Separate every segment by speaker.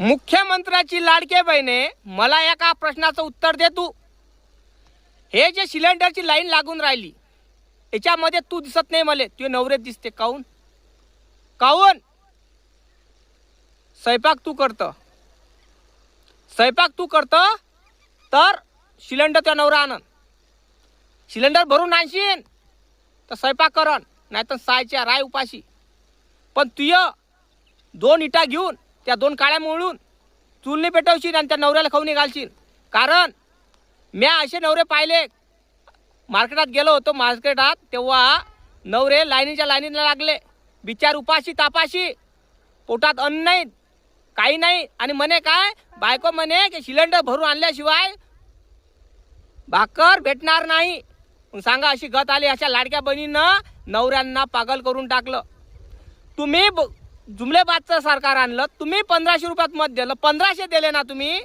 Speaker 1: मुख्यमंत्र्याची लाडके बहिणी, मला एका प्रश्नाचं उत्तर दे तू. हे जे सिलेंडरची लाईन लागून राहिली याच्यामध्ये तू दिसत नाही, मला तुझे नवरे दिसते. काऊन काऊन स्वयंपाक तू करतं तर सिलेंडर त्या नवरा आणन. सिलेंडर भरून आणशील तर स्वयंपाक करण, नाही तर सायच्या राय उपाशी. पण तुय 2 इटा घेऊन त्या 2 काळ्या मोळून चुलने पेटवशील आणि त्या नवऱ्याला खाऊन घालशील. कारण मी असे नवरे पाहिले. मार्केटात गेलो होतो, मार्केटात तेव्हा नवरे लाईनीच्या लाईनीला लागले, बिचार उपाशी तापाशी, पोटात अन्न नाही काही नाही. आणि म्हणे काय, बायको म्हणे की सिलेंडर भरून आणल्याशिवाय भाकर भेटणार नाही. मग सांगा, अशी गत आली. अशा लाडक्या बहिणीनं नवऱ्यांना पागल करून टाकलं. तुम्ही जुमलेबादचं सरकार आणलं, तुम्ही 1500 रुपयात मत दिलं, 1500 दिले ना तुम्ही,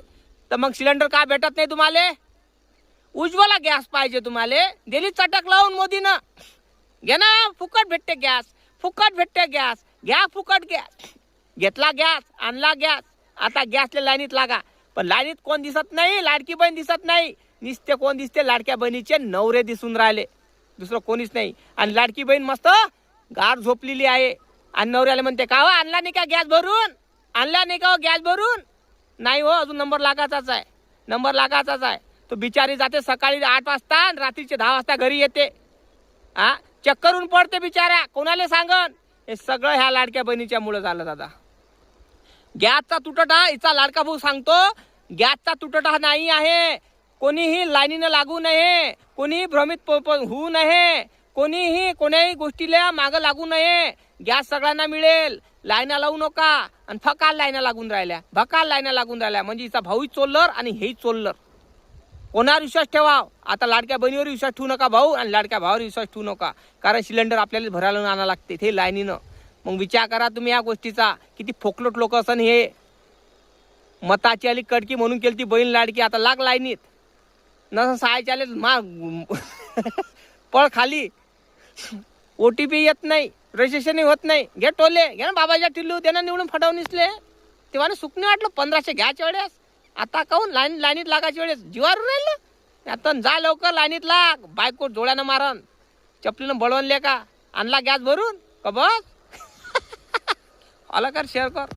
Speaker 1: तर मग सिलेंडर का भेटत नाही तुम्हाला? उज्ज्वला गॅस पाहिजे तुम्हाला, दिली चटक लावून मोदीनं. घे ना, फुकट भेटते गॅस, फुकट भेटते गॅस, घ्या फुकट गॅस. घेतला गॅस, आणला गॅस. आता गॅसच्या लाईनीत लागा. पण लाईनीत कोण दिसत नाही, लाडकी बहीण दिसत नाही. निसते कोण दिसते, लाडक्या बहिणीचे नवरे दिसून राहिले, दुसरं कोणीच नाही. आणि लाडकी बहीण मस्त गार झोपलेली आहे. आणि नवऱ्याला म्हणते, का हो आणला नाही का गॅस भरून, आणला नाही का हो गॅस भरून? नाही हो, अजून नंबर लागायचाच आहे, नंबर लागायचाच आहे. तो बिचारी जाते सकाळी 8 वाजता आणि रात्रीचे 10 वाजता घरी येते. चेक करून पडते बिचारा, कोणाला सांगन? हे सगळं ह्या लाडक्या बहिणीच्या मुळे झालं दादा. गॅसचा तुटवडा हिचा लाडका भाऊ सांगतो, गॅसचा तुटवडा नाही आहे. कोणीही लाईनीनं लागू नये, कोणीही भ्रमित होऊ नये, कोणीही कोण्याही गोष्टीला मागं लागू नये. गॅस सगळ्यांना मिळेल, लाईना लावू नका. आणि फकाल लाईना लागून राहिल्या, भकाल लाईना लागून राहिल्या. म्हणजे हिचा भाऊही चोल्लर आणि हेही चोल्लर. कोणावर विश्वास ठेवा? आता लाडक्या बहिणीवर विश्वास ठेवू नका भाऊ, आणि लाडक्या भावावर विश्वास ठेवू नका. कारण सिलेंडर आपल्याला भरायला आणायला लागते ते लाईनीनं. मग विचार करा तुम्ही या गोष्टीचा, किती फोकलोट लोक असन हे. मताची आली कडकी म्हणून केली ती बहीण लाडकी, आता लाग लाईनीत. न सहायच्या आले पळ खाली. OTP येत नाही, रजिस्ट्रेशन होत नाही. घे टोले, घे ना बाबाच्या टिल्लू, त्यांना निवडून फटवून तेव्हा सुख नाही वाटलं 1500 घ्यायच्या वेळेस. आता काहून लाईनीत लागायच्या वेळेस जीवावर राहिलं. आता जा लवकर लाईनीत लाग, बायको डोळ्यानं मारन, चपलीनं बळवणले का, आणला गॅस भरून का बस. आला कर, शेअर कर.